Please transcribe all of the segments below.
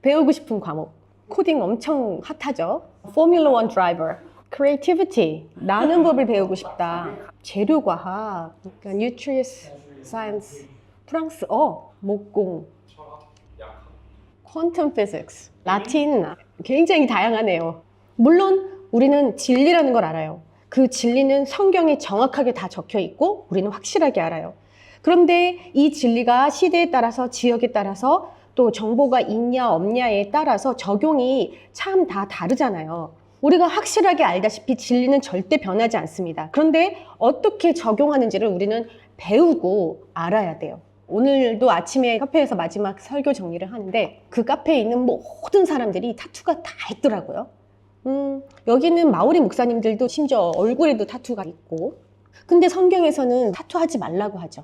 배우고 싶은 과목. 코딩 엄청 핫하죠. Formula One Driver. Creativity. 나는 법을 배우고 싶다. 재료과학. 그러니까 Nutrients Science. 프랑스어. 목공. Quantum Physics. 라틴. 굉장히 다양하네요. 물론 우리는 진리라는 걸 알아요. 그 진리는 성경에 정확하게 다 적혀 있고 우리는 확실하게 알아요. 그런데 이 진리가 시대에 따라서 지역에 따라서 또 정보가 있냐 없냐에 따라서 적용이 참 다 다르잖아요. 우리가 확실하게 알다시피 진리는 절대 변하지 않습니다. 그런데 어떻게 적용하는지를 우리는 배우고 알아야 돼요. 오늘도 아침에 카페에서 마지막 설교 정리를 하는데 그 카페에 있는 모든 사람들이 타투가 다 있더라고요. 여기는 마오리 목사님들도 심지어 얼굴에도 타투가 있고, 근데 성경에서는 타투하지 말라고 하죠.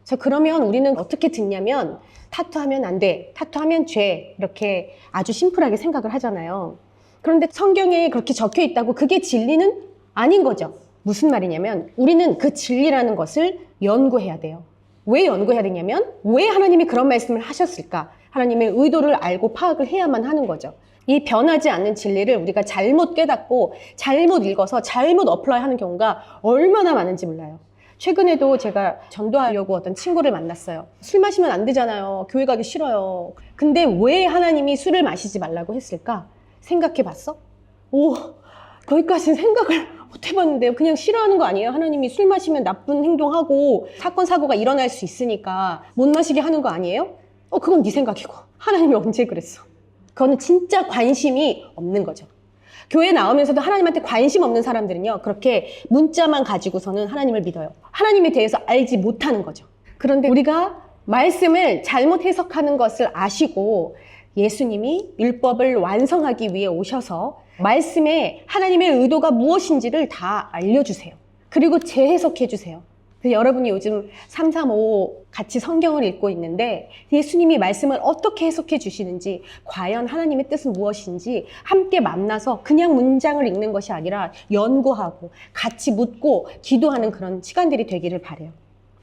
자, 그러면 우리는 어떻게 듣냐면 타투하면 안 돼, 타투하면 죄, 이렇게 아주 심플하게 생각을 하잖아요. 그런데 성경에 그렇게 적혀 있다고 그게 진리는 아닌 거죠. 무슨 말이냐면 우리는 그 진리라는 것을 연구해야 돼요. 왜 연구해야 되냐면 왜 하나님이 그런 말씀을 하셨을까? 하나님의 의도를 알고 파악을 해야만 하는 거죠. 이 변하지 않는 진리를 우리가 잘못 깨닫고 잘못 읽어서 잘못 어플라이 하는 경우가 얼마나 많은지 몰라요. 최근에도 제가 전도하려고 어떤 친구를 만났어요. 술 마시면 안 되잖아요. 교회 가기 싫어요. 근데 왜 하나님이 술을 마시지 말라고 했을까? 생각해 봤어? 오, 거기까지는 생각을 못 해봤는데요. 그냥 싫어하는 거 아니에요? 하나님이 술 마시면 나쁜 행동하고 사건, 사고가 일어날 수 있으니까 못 마시게 하는 거 아니에요? 그건 네 생각이고. 하나님이 언제 그랬어? 그거는 진짜 관심이 없는 거죠. 교회 나오면서도 하나님한테 관심 없는 사람들은요, 그렇게 문자만 가지고서는 하나님을 믿어요. 하나님에 대해서 알지 못하는 거죠. 그런데 우리가 말씀을 잘못 해석하는 것을 아시고 예수님이 율법을 완성하기 위해 오셔서 말씀에 하나님의 의도가 무엇인지를 다 알려주세요. 그리고 재해석해 주세요. 여러분이 요즘 335 같이 성경을 읽고 있는데 예수님이 말씀을 어떻게 해석해 주시는지, 과연 하나님의 뜻은 무엇인지 함께 만나서 그냥 문장을 읽는 것이 아니라 연구하고 같이 묻고 기도하는 그런 시간들이 되기를 바라요.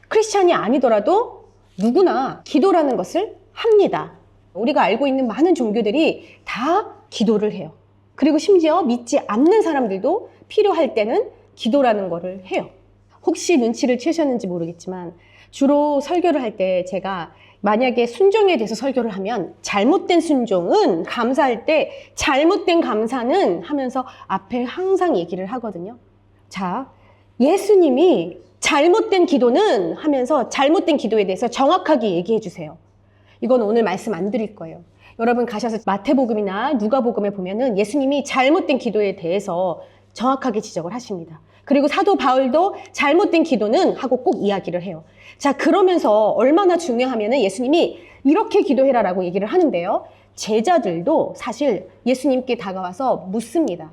크리스찬이 아니더라도 누구나 기도라는 것을 합니다. 우리가 알고 있는 많은 종교들이 다 기도를 해요. 그리고 심지어 믿지 않는 사람들도 필요할 때는 기도라는 거를 해요. 혹시 눈치를 채셨는지 모르겠지만 주로 설교를 할 때 제가 만약에 순종에 대해서 설교를 하면 잘못된 순종은 감사할 때 잘못된 감사는 하면서 앞에 항상 얘기를 하거든요. 자, 예수님이 잘못된 기도는 하면서 잘못된 기도에 대해서 정확하게 얘기해 주세요. 이건 오늘 말씀 안 드릴 거예요. 여러분 가셔서 마태복음이나 누가복음에 보면은 예수님이 잘못된 기도에 대해서 정확하게 지적을 하십니다. 그리고 사도 바울도 잘못된 기도는 하고 꼭 이야기를 해요. 자, 그러면서 얼마나 중요하면은 예수님이 이렇게 기도해라라고 얘기를 하는데요. 제자들도 사실 예수님께 다가와서 묻습니다.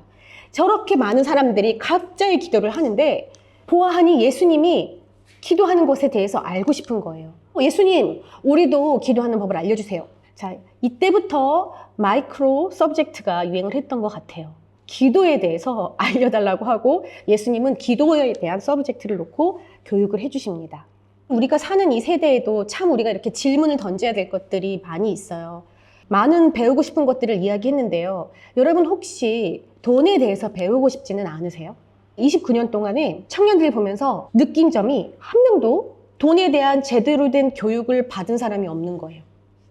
저렇게 많은 사람들이 각자의 기도를 하는데 보아하니 예수님이 기도하는 것에 대해서 알고 싶은 거예요. 예수님, 우리도 기도하는 법을 알려주세요. 자, 이때부터 마이크로 서브젝트가 유행을 했던 것 같아요. 기도에 대해서 알려달라고 하고 예수님은 기도에 대한 서브젝트를 놓고 교육을 해주십니다. 우리가 사는 이 세대에도 참 우리가 이렇게 질문을 던져야 될 것들이 많이 있어요. 많은 배우고 싶은 것들을 이야기했는데요. 여러분 혹시 돈에 대해서 배우고 싶지는 않으세요? 29년 동안에 청년들 보면서 느낀 점이 한 명도 돈에 대한 제대로 된 교육을 받은 사람이 없는 거예요.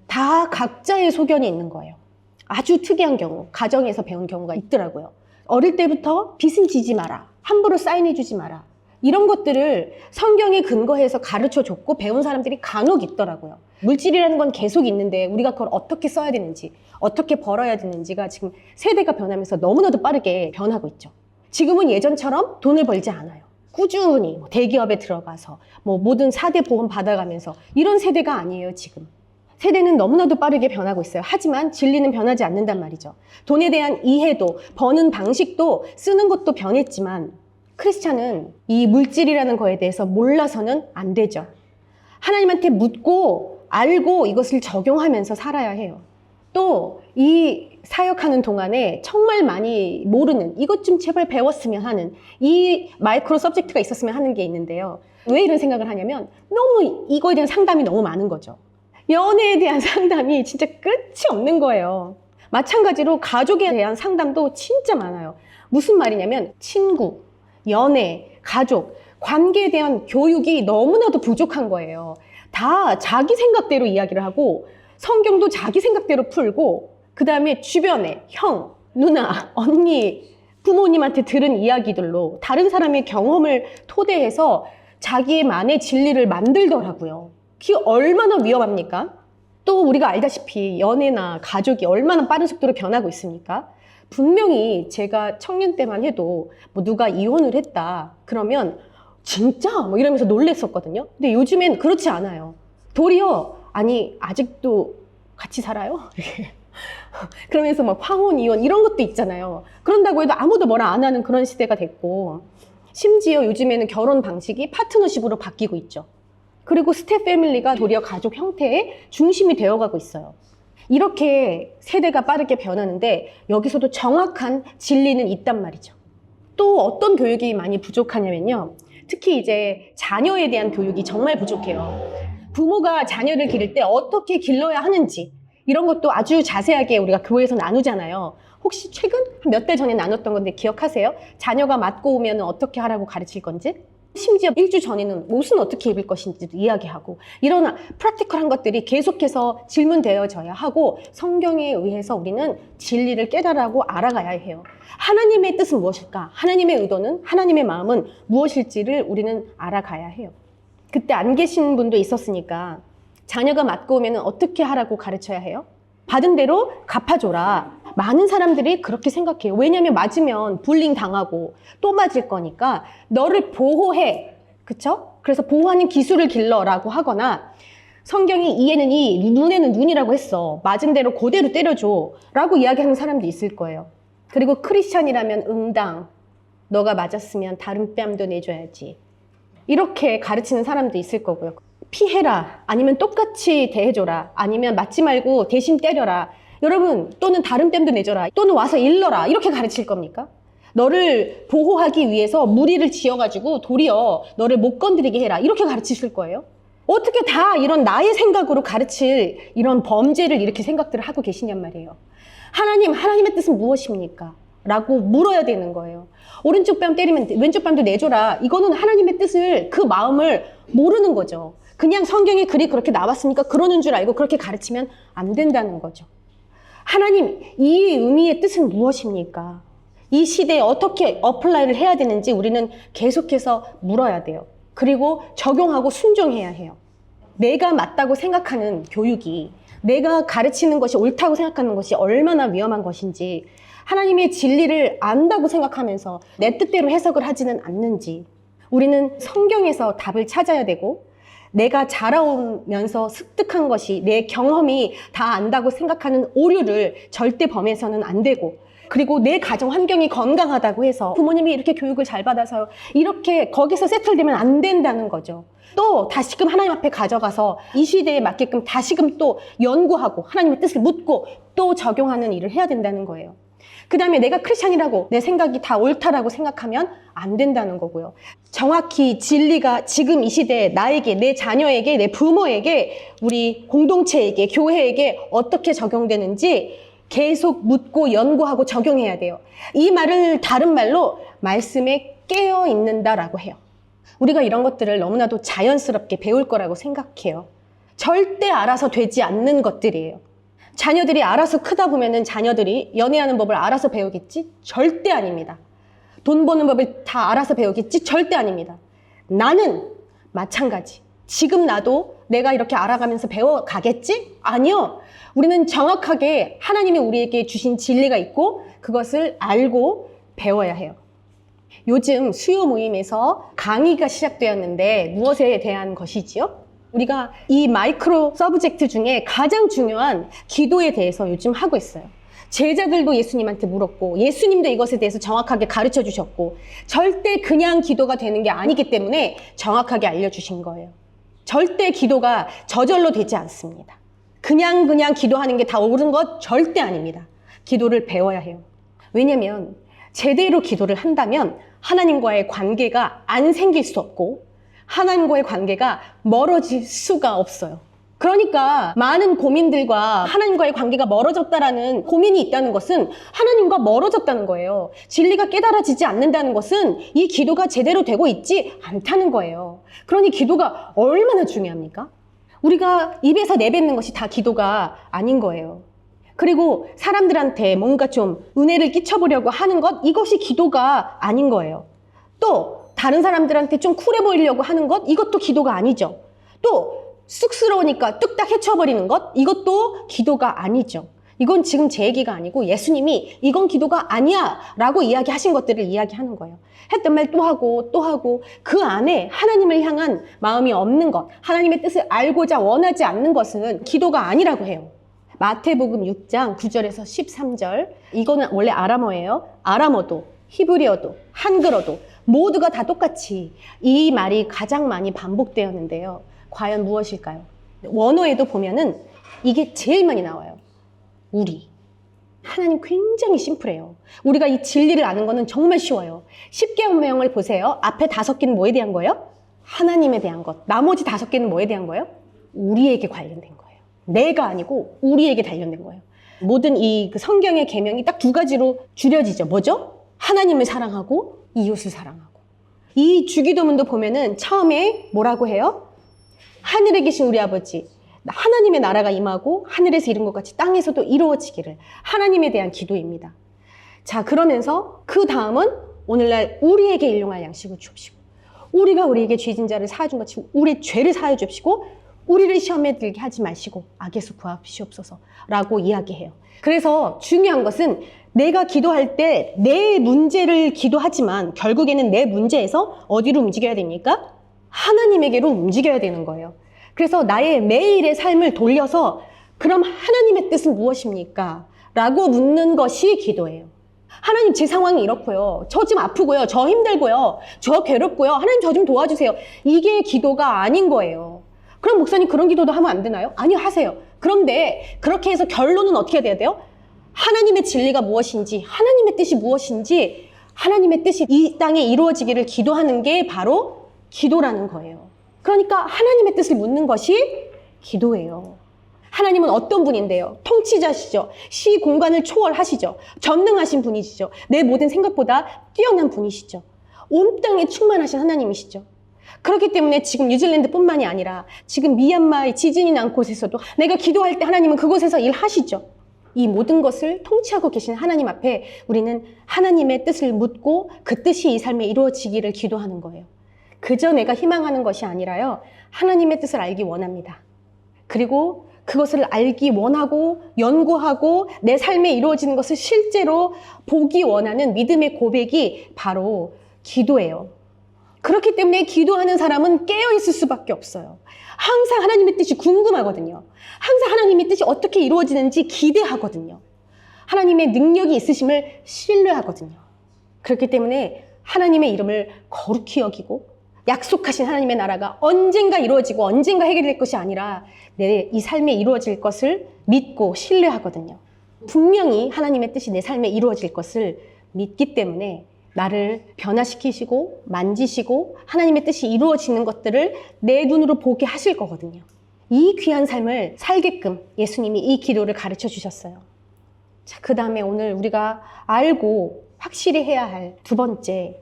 다 각자의 소견이 있는 거예요. 아주 특이한 경우, 가정에서 배운 경우가 있더라고요. 어릴 때부터 빚은 지지 마라, 함부로 사인해 주지 마라, 이런 것들을 성경에 근거해서 가르쳐 줬고 배운 사람들이 간혹 있더라고요. 물질이라는 건 계속 있는데 우리가 그걸 어떻게 써야 되는지, 어떻게 벌어야 되는지가 지금 세대가 변하면서 너무나도 빠르게 변하고 있죠. 지금은 예전처럼 돈을 벌지 않아요. 꾸준히 대기업에 들어가서 모든 4대 보험 받아가면서 이런 세대가 아니에요, 지금. 세대는 너무나도 빠르게 변하고 있어요. 하지만 진리는 변하지 않는단 말이죠. 돈에 대한 이해도, 버는 방식도, 쓰는 것도 변했지만 크리스찬은 이 물질이라는 거에 대해서 몰라서는 안 되죠. 하나님한테 묻고 알고 이것을 적용하면서 살아야 해요. 또 이 사역하는 동안에 정말 많이 모르는, 이것 좀 제발 배웠으면 하는, 이 마이크로 서브젝트가 있었으면 하는 게 있는데요. 왜 이런 생각을 하냐면 너무 이거에 대한 상담이 너무 많은 거죠. 연애에 대한 상담이 진짜 끝이 없는 거예요. 마찬가지로 가족에 대한 상담도 진짜 많아요. 무슨 말이냐면 친구, 연애, 가족, 관계에 대한 교육이 너무나도 부족한 거예요. 다 자기 생각대로 이야기를 하고 성경도 자기 생각대로 풀고 그 다음에 주변에 형, 누나, 언니, 부모님한테 들은 이야기들로 다른 사람의 경험을 토대해서 자기만의 진리를 만들더라고요. 그게 얼마나 위험합니까? 또 우리가 알다시피 연애나 가족이 얼마나 빠른 속도로 변하고 있습니까? 분명히 제가 청년 때만 해도 뭐 누가 이혼을 했다 그러면 진짜? 뭐 이러면서 놀랬었거든요. 근데 요즘엔 그렇지 않아요. 도리어 아니 아직도 같이 살아요? 그러면서 막 황혼 이혼 이런 것도 있잖아요. 그런다고 해도 아무도 뭐라 안 하는 그런 시대가 됐고 심지어 요즘에는 결혼 방식이 파트너십으로 바뀌고 있죠. 그리고 스텝 패밀리가 도리어 가족 형태의 중심이 되어가고 있어요. 이렇게 세대가 빠르게 변하는데 여기서도 정확한 진리는 있단 말이죠. 또 어떤 교육이 많이 부족하냐면요. 특히 이제 자녀에 대한 교육이 정말 부족해요. 부모가 자녀를 기를 때 어떻게 길러야 하는지 이런 것도 아주 자세하게 우리가 교회에서 나누잖아요. 혹시 최근 몇 달 전에 나눴던 건데 기억하세요? 자녀가 맞고 오면 어떻게 하라고 가르칠 건지? 심지어 1주 전에는 옷은 어떻게 입을 것인지도 이야기하고 이런 프랙티컬한 것들이 계속해서 질문되어져야 하고 성경에 의해서 우리는 진리를 깨달아고 알아가야 해요. 하나님의 뜻은 무엇일까? 하나님의 의도는, 하나님의 마음은 무엇일지를 우리는 알아가야 해요. 그때 안 계신 분도 있었으니까 자녀가 맞고 오면 어떻게 하라고 가르쳐야 해요? 받은 대로 갚아줘라. 많은 사람들이 그렇게 생각해요. 왜냐하면 맞으면 불링 당하고 또 맞을 거니까 너를 보호해. 그쵸? 그래서 보호하는 기술을 길러라고 하거나 성경이 이에는 이, 눈에는 눈이라고 했어. 맞은 대로 그대로 때려줘. 라고 이야기하는 사람도 있을 거예요. 그리고 크리스찬이라면 응당. 너가 맞았으면 다른 뺨도 내줘야지. 이렇게 가르치는 사람도 있을 거고요. 피해라. 아니면 똑같이 대해줘라. 아니면 맞지 말고 대신 때려라. 여러분, 또는 다른 뺨도 내줘라. 또는 와서 일러라. 이렇게 가르칠 겁니까? 너를 보호하기 위해서 무리를 지어가지고 도리어 너를 못 건드리게 해라. 이렇게 가르치실 거예요? 어떻게 다 이런 나의 생각으로 가르칠 이런 범죄를 이렇게 생각들을 하고 계시냔 말이에요. 하나님의 뜻은 무엇입니까? 라고 물어야 되는 거예요. 오른쪽 뺨 때리면 왼쪽 뺨도 내줘라. 이거는 하나님의 뜻을, 그 마음을 모르는 거죠. 그냥 성경에 글이 그렇게 나왔으니까 그러는 줄 알고 그렇게 가르치면 안 된다는 거죠. 하나님, 이 의미의 뜻은 무엇입니까? 이 시대에 어떻게 어플라이를 해야 되는지 우리는 계속해서 물어야 돼요. 그리고 적용하고 순종해야 해요. 내가 맞다고 생각하는 교육이, 내가 가르치는 것이 옳다고 생각하는 것이 얼마나 위험한 것인지, 하나님의 진리를 안다고 생각하면서 내 뜻대로 해석을 하지는 않는지, 우리는 성경에서 답을 찾아야 되고, 내가 자라오면서 습득한 것이, 내 경험이 다 안다고 생각하는 오류를 절대 범해서는 안 되고, 그리고 내 가정 환경이 건강하다고 해서 부모님이 이렇게 교육을 잘 받아서 이렇게 거기서 세틀되면 안 된다는 거죠. 또 다시금 하나님 앞에 가져가서 이 시대에 맞게끔 다시금 또 연구하고 하나님의 뜻을 묻고 또 적용하는 일을 해야 된다는 거예요. 그 다음에 내가 크리스찬이라고 내 생각이 다 옳다라고 생각하면 안 된다는 거고요. 정확히 진리가 지금 이 시대에 나에게, 내 자녀에게, 내 부모에게, 우리 공동체에게, 교회에게 어떻게 적용되는지 계속 묻고 연구하고 적용해야 돼요. 이 말을 다른 말로 말씀에 깨어 있는다라고 해요. 우리가 이런 것들을 너무나도 자연스럽게 배울 거라고 생각해요. 절대 알아서 되지 않는 것들이에요. 자녀들이 알아서 크다 보면은 자녀들이 연애하는 법을 알아서 배우겠지? 절대 아닙니다. 돈 버는 법을 다 알아서 배우겠지? 절대 아닙니다. 나는 마찬가지. 지금 나도 내가 이렇게 알아가면서 배워가겠지? 아니요. 우리는 정확하게 하나님이 우리에게 주신 진리가 있고 그것을 알고 배워야 해요. 요즘 수요 모임에서 강의가 시작되었는데 무엇에 대한 것이지요? 우리가 이 마이크로 서브젝트 중에 가장 중요한 기도에 대해서 요즘 하고 있어요. 제자들도 예수님한테 물었고 예수님도 이것에 대해서 정확하게 가르쳐 주셨고 절대 그냥 기도가 되는 게 아니기 때문에 정확하게 알려주신 거예요. 절대 기도가 저절로 되지 않습니다. 그냥 기도하는 게 다 옳은 것 절대 아닙니다. 기도를 배워야 해요. 왜냐면 제대로 기도를 한다면 하나님과의 관계가 안 생길 수 없고 하나님과의 관계가 멀어질 수가 없어요. 그러니까 많은 고민들과 하나님과의 관계가 멀어졌다라는 고민이 있다는 것은 하나님과 멀어졌다는 거예요. 진리가 깨달아지지 않는다는 것은 이 기도가 제대로 되고 있지 않다는 거예요. 그러니 기도가 얼마나 중요합니까? 우리가 입에서 내뱉는 것이 다 기도가 아닌 거예요. 그리고 사람들한테 뭔가 좀 은혜를 끼쳐보려고 하는 것, 이것이 기도가 아닌 거예요. 또 다른 사람들한테 좀 쿨해 보이려고 하는 것, 이것도 기도가 아니죠. 또 쑥스러우니까 뚝딱 헤쳐버리는 것, 이것도 기도가 아니죠. 이건 지금 제 얘기가 아니고 예수님이 이건 기도가 아니야 라고 이야기하신 것들을 이야기하는 거예요. 했던 말 또 하고 또 하고 그 안에 하나님을 향한 마음이 없는 것, 하나님의 뜻을 알고자 원하지 않는 것은 기도가 아니라고 해요. 마태복음 6장 9절에서 13절, 이거는 원래 아람어예요. 아람어도 히브리어도 한글어도 모두가 다 똑같이 이 말이 가장 많이 반복되었는데요. 과연 무엇일까요? 원어에도 보면은 이게 제일 많이 나와요. 우리. 하나님 굉장히 심플해요. 우리가 이 진리를 아는 거는 정말 쉬워요. 10계명을 보세요. 앞에 5개는 뭐에 대한 거예요? 하나님에 대한 것. 나머지 5개는 뭐에 대한 거예요? 우리에게 관련된 거예요. 내가 아니고 우리에게 관련된 거예요. 모든 이 성경의 계명이 딱 2가지로 줄여지죠. 뭐죠? 하나님을 사랑하고 이웃을 사랑하고. 이 주기도문도 보면은 처음에 뭐라고 해요? 하늘에 계신 우리 아버지, 하나님의 나라가 임하고 하늘에서 이룬 것 같이 땅에서도 이루어지기를, 하나님에 대한 기도입니다. 자, 그러면서 그 다음은 오늘날 우리에게 일용할 양식을 주옵시고, 우리가 우리에게 죄진 자를 사하준 것 같이 우리의 죄를 사하여 주옵시고, 우리를 시험에 들게 하지 마시고 악에서 구하시옵소서 라고 이야기해요. 그래서 중요한 것은 내가 기도할 때 내 문제를 기도하지만 결국에는 내 문제에서 어디로 움직여야 됩니까? 하나님에게로 움직여야 되는 거예요. 그래서 나의 매일의 삶을 돌려서 그럼 하나님의 뜻은 무엇입니까? 라고 묻는 것이 기도예요. 하나님, 제 상황이 이렇고요. 저 지금 아프고요. 저 힘들고요. 저 괴롭고요. 하나님, 저 좀 도와주세요. 이게 기도가 아닌 거예요. 그럼 목사님, 그런 기도도 하면 안 되나요? 아니요, 하세요. 그런데 그렇게 해서 결론은 어떻게 돼야 돼요? 하나님의 진리가 무엇인지, 하나님의 뜻이 무엇인지, 하나님의 뜻이 이 땅에 이루어지기를 기도하는 게 바로 기도라는 거예요. 그러니까 하나님의 뜻을 묻는 것이 기도예요. 하나님은 어떤 분인데요? 통치자시죠. 시 공간을 초월하시죠. 전능하신 분이시죠. 내 모든 생각보다 뛰어난 분이시죠. 온 땅에 충만하신 하나님이시죠. 그렇기 때문에 지금 뉴질랜드뿐만이 아니라 지금 미얀마의 지진이 난 곳에서도 내가 기도할 때 하나님은 그곳에서 일하시죠. 이 모든 것을 통치하고 계신 하나님 앞에 우리는 하나님의 뜻을 묻고 그 뜻이 이 삶에 이루어지기를 기도하는 거예요. 그저 내가 희망하는 것이 아니라요, 하나님의 뜻을 알기 원합니다. 그리고 그것을 알기 원하고 연구하고 내 삶에 이루어지는 것을 실제로 보기 원하는 믿음의 고백이 바로 기도예요. 그렇기 때문에 기도하는 사람은 깨어있을 수밖에 없어요. 항상 하나님의 뜻이 궁금하거든요. 항상 하나님의 뜻이 어떻게 이루어지는지 기대하거든요. 하나님의 능력이 있으심을 신뢰하거든요. 그렇기 때문에 하나님의 이름을 거룩히 여기고 약속하신 하나님의 나라가 언젠가 이루어지고 언젠가 해결될 것이 아니라 내 이 삶에 이루어질 것을 믿고 신뢰하거든요. 분명히 하나님의 뜻이 내 삶에 이루어질 것을 믿기 때문에 나를 변화시키시고 만지시고 하나님의 뜻이 이루어지는 것들을 내 눈으로 보게 하실 거거든요. 이 귀한 삶을 살게끔 예수님이 이 기도를 가르쳐 주셨어요. 자, 그 다음에 오늘 우리가 알고 확실히 해야 할 2번째,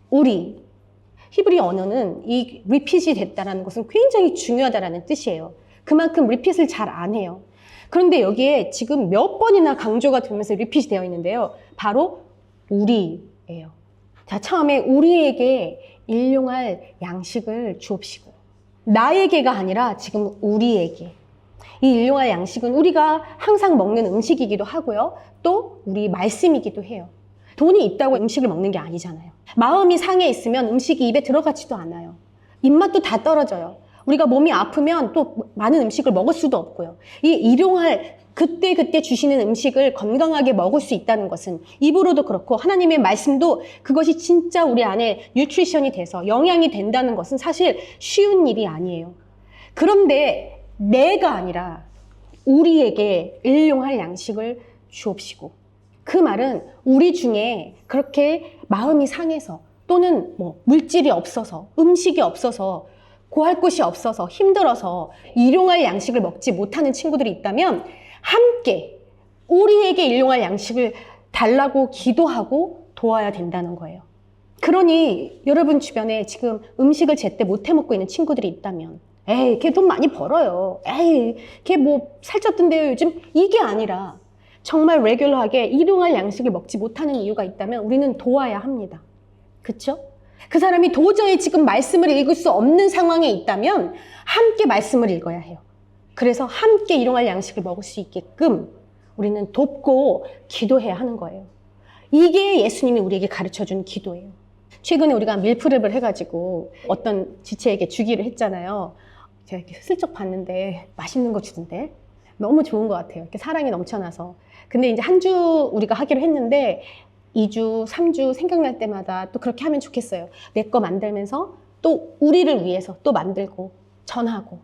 우리. 히브리 언어는 이 리핏이 됐다는 것은 굉장히 중요하다는 뜻이에요. 그만큼 리핏을 잘 안 해요. 그런데 여기에 지금 몇 번이나 강조가 되면서 리핏이 되어 있는데요. 바로 우리예요. 자, 처음에 우리에게 일용할 양식을 주옵시고, 나에게가 아니라 지금 우리에게. 이 일용할 양식은 우리가 항상 먹는 음식이기도 하고요. 또 우리 말씀이기도 해요. 돈이 있다고 음식을 먹는 게 아니잖아요. 마음이 상해 있으면 음식이 입에 들어가지도 않아요. 입맛도 다 떨어져요. 우리가 몸이 아프면 또 많은 음식을 먹을 수도 없고요. 이 일용할 그때그때 주시는 음식을 건강하게 먹을 수 있다는 것은 입으로도 그렇고 하나님의 말씀도 그것이 진짜 우리 안에 뉴트리션이 돼서 영양이 된다는 것은 사실 쉬운 일이 아니에요. 그런데 내가 아니라 우리에게 일용할 양식을 주옵시고, 그 말은 우리 중에 그렇게 마음이 상해서 또는 물질이 없어서 음식이 없어서 구할 곳이 없어서 힘들어서 일용할 양식을 먹지 못하는 친구들이 있다면 함께 우리에게 일용할 양식을 달라고 기도하고 도와야 된다는 거예요. 그러니 여러분 주변에 지금 음식을 제때 못 해 먹고 있는 친구들이 있다면 에이, 걔 돈 많이 벌어요. 에이, 걔 뭐 살쪘던데요 요즘? 이게 아니라 정말 레귤러하게 일용할 양식을 먹지 못하는 이유가 있다면 우리는 도와야 합니다. 그쵸? 그 사람이 도저히 지금 말씀을 읽을 수 없는 상황에 있다면 함께 말씀을 읽어야 해요. 그래서 함께 일용할 양식을 먹을 수 있게끔 우리는 돕고 기도해야 하는 거예요. 이게 예수님이 우리에게 가르쳐준 기도예요. 최근에 우리가 밀프렙을 해가지고 어떤 지체에게 주기로 했잖아요. 제가 이렇게 슬쩍 봤는데 맛있는 거 주던데 너무 좋은 것 같아요. 이렇게 사랑이 넘쳐나서. 근데 이제 한 주 우리가 하기로 했는데 2주, 3주 생각날 때마다 또 그렇게 하면 좋겠어요. 내 거 만들면서 또 우리를 위해서 또 만들고 전하고.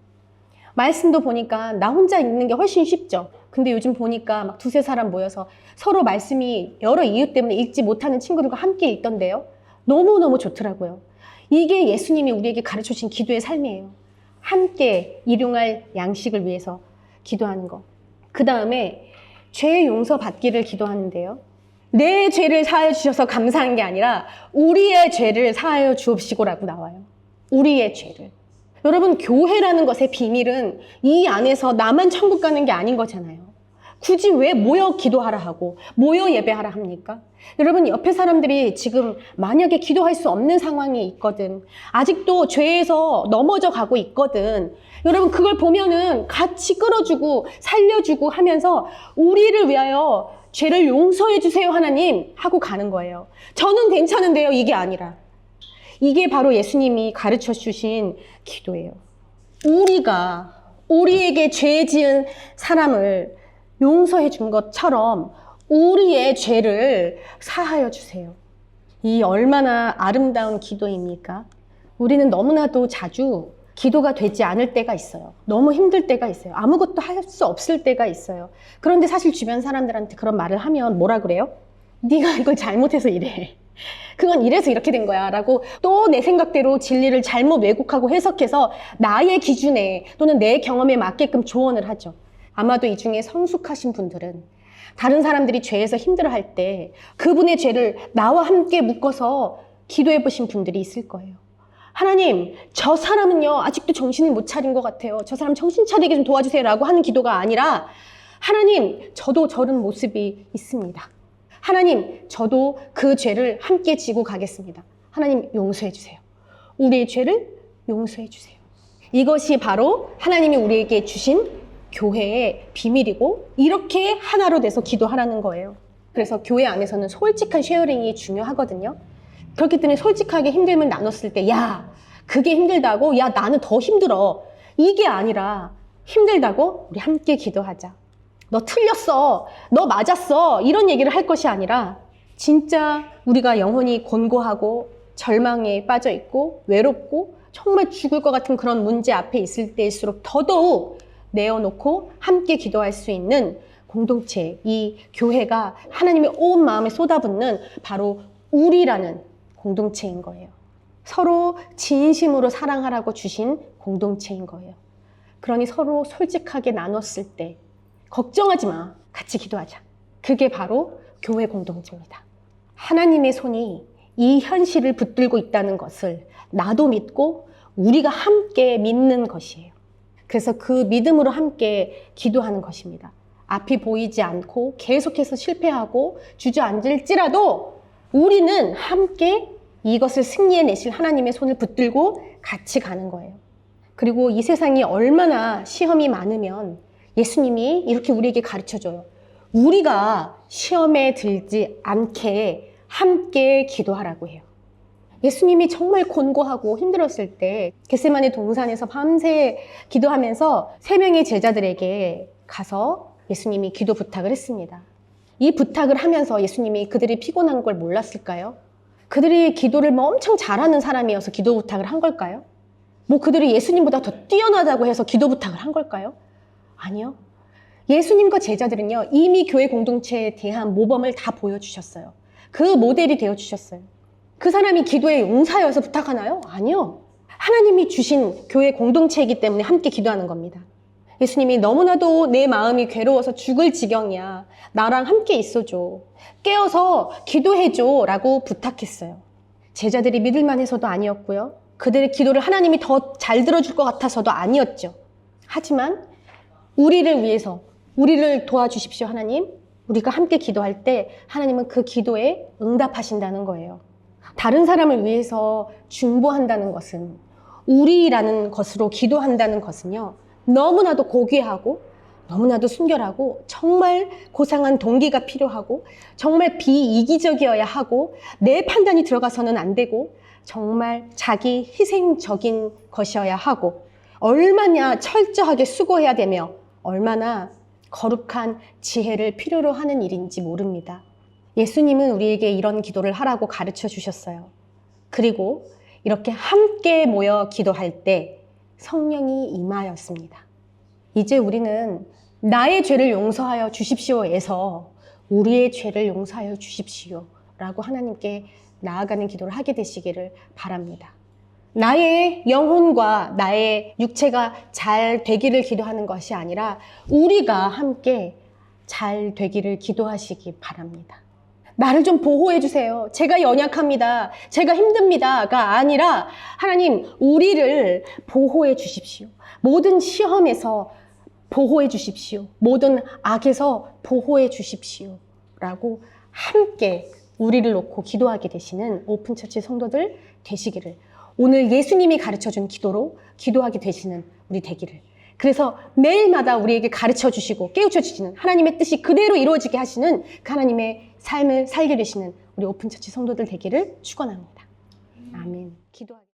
말씀도 보니까 나 혼자 읽는 게 훨씬 쉽죠. 근데 요즘 보니까 막 두세 사람 모여서 서로 말씀이 여러 이유 때문에 읽지 못하는 친구들과 함께 읽던데요. 너무너무 좋더라고요. 이게 예수님이 우리에게 가르쳐주신 기도의 삶이에요. 함께 일용할 양식을 위해서 기도하는 거. 그 다음에 죄 용서 받기를 기도하는데요. 내 죄를 사하여 주셔서 감사한 게 아니라 우리의 죄를 사하여 주옵시고라고 나와요. 우리의 죄를. 여러분, 교회라는 것의 비밀은 이 안에서 나만 천국 가는 게 아닌 거잖아요. 굳이 왜 모여 기도하라 하고 모여 예배하라 합니까? 여러분, 옆에 사람들이 지금 만약에 기도할 수 없는 상황에 있거든, 아직도 죄에서 넘어져 가고 있거든, 여러분 그걸 보면은 같이 끌어주고 살려주고 하면서 우리를 위하여 죄를 용서해 주세요 하나님 하고 가는 거예요. 저는 괜찮은데요, 이게 아니라. 이게 바로 예수님이 가르쳐 주신 기도예요. 우리가 우리에게 죄 지은 사람을 용서해 준 것처럼 우리의 죄를 사하여 주세요. 이 얼마나 아름다운 기도입니까? 우리는 너무나도 자주 기도가 되지 않을 때가 있어요. 너무 힘들 때가 있어요. 아무것도 할 수 없을 때가 있어요. 그런데 사실 주변 사람들한테 그런 말을 하면 뭐라 그래요? 네가 이걸 잘못해서 이래. 그건 이래서 이렇게 된 거야 라고 또 내 생각대로 진리를 잘못 왜곡하고 해석해서 나의 기준에 또는 내 경험에 맞게끔 조언을 하죠. 아마도 이 중에 성숙하신 분들은 다른 사람들이 죄에서 힘들어할 때 그분의 죄를 나와 함께 묶어서 기도해 보신 분들이 있을 거예요. 하나님, 저 사람은요 아직도 정신을 못 차린 것 같아요. 저 사람 정신 차리게 좀 도와주세요 라고 하는 기도가 아니라, 하나님, 저도 저런 모습이 있습니다. 하나님, 저도 그 죄를 함께 지고 가겠습니다. 하나님, 용서해 주세요. 우리의 죄를 용서해 주세요. 이것이 바로 하나님이 우리에게 주신 교회의 비밀이고, 이렇게 하나로 돼서 기도하라는 거예요. 그래서 교회 안에서는 솔직한 쉐어링이 중요하거든요. 그렇기 때문에 솔직하게 힘듦을 나눴을 때, 야, 그게 힘들다고? 야, 나는 더 힘들어. 이게 아니라, 힘들다고? 우리 함께 기도하자. 너 틀렸어. 너 맞았어. 이런 얘기를 할 것이 아니라, 진짜 우리가 영혼이 곤고하고 절망에 빠져 있고 외롭고 정말 죽을 것 같은 그런 문제 앞에 있을 때일수록 더더욱 내어놓고 함께 기도할 수 있는 공동체, 이 교회가 하나님의 온 마음에 쏟아붓는 바로 우리라는 공동체인 거예요. 서로 진심으로 사랑하라고 주신 공동체인 거예요. 그러니 서로 솔직하게 나눴을 때 걱정하지 마, 같이 기도하자. 그게 바로 교회 공동체입니다. 하나님의 손이 이 현실을 붙들고 있다는 것을 나도 믿고 우리가 함께 믿는 것이에요. 그래서 그 믿음으로 함께 기도하는 것입니다. 앞이 보이지 않고 계속해서 실패하고 주저앉을지라도 우리는 함께 이것을 승리해내실 하나님의 손을 붙들고 같이 가는 거예요. 그리고 이 세상이 얼마나 시험이 많으면 예수님이 이렇게 우리에게 가르쳐줘요. 우리가 시험에 들지 않게 함께 기도하라고 해요. 예수님이 정말 곤고하고 힘들었을 때 겟세마네 동산에서 밤새 기도하면서 3명의 제자들에게 가서 예수님이 기도 부탁을 했습니다. 이 부탁을 하면서 예수님이 그들이 피곤한 걸 몰랐을까요? 그들이 기도를 뭐 엄청 잘하는 사람이어서 기도 부탁을 한 걸까요? 뭐 그들이 예수님보다 더 뛰어나다고 해서 기도 부탁을 한 걸까요? 아니요. 예수님과 제자들은요, 이미 교회 공동체에 대한 모범을 다 보여주셨어요. 그 모델이 되어주셨어요. 그 사람이 기도의 용사여서 부탁하나요? 아니요. 하나님이 주신 교회 공동체이기 때문에 함께 기도하는 겁니다. 예수님이 너무나도 내 마음이 괴로워서 죽을 지경이야. 나랑 함께 있어줘. 깨어서 기도해줘. 라고 부탁했어요. 제자들이 믿을만 해서도 아니었고요. 그들의 기도를 하나님이 더 잘 들어줄 것 같아서도 아니었죠. 하지만 우리를 위해서, 우리를 도와주십시오, 하나님. 우리가 함께 기도할 때 하나님은 그 기도에 응답하신다는 거예요. 다른 사람을 위해서 중보한다는 것은, 우리라는 것으로 기도한다는 것은요, 너무나도 고귀하고 너무나도 순결하고 정말 고상한 동기가 필요하고 정말 비이기적이어야 하고 내 판단이 들어가서는 안 되고 정말 자기 희생적인 것이어야 하고 얼마나 철저하게 수고해야 되며 얼마나 거룩한 지혜를 필요로 하는 일인지 모릅니다. 예수님은 우리에게 이런 기도를 하라고 가르쳐 주셨어요. 그리고 이렇게 함께 모여 기도할 때 성령이 임하였습니다. 이제 우리는 나의 죄를 용서하여 주십시오에서 우리의 죄를 용서하여 주십시오 라고 하나님께 나아가는 기도를 하게 되시기를 바랍니다. 나의 영혼과 나의 육체가 잘 되기를 기도하는 것이 아니라 우리가 함께 잘 되기를 기도하시기 바랍니다. 나를 좀 보호해 주세요. 제가 연약합니다. 제가 힘듭니다가 아니라 하나님 우리를 보호해 주십시오. 모든 시험에서 보호해 주십시오. 모든 악에서 보호해 주십시오. 라고 함께 우리를 놓고 기도하게 되시는 오픈처치 성도들 되시기를, 오늘 예수님이 가르쳐준 기도로 기도하게 되시는 우리 되기를, 그래서 매일마다 우리에게 가르쳐 주시고 깨우쳐 주시는 하나님의 뜻이 그대로 이루어지게 하시는 그 하나님의 삶을 살게 되시는 우리 오픈처치 성도들 되기를 축원합니다. 아멘. 기도하겠습니다.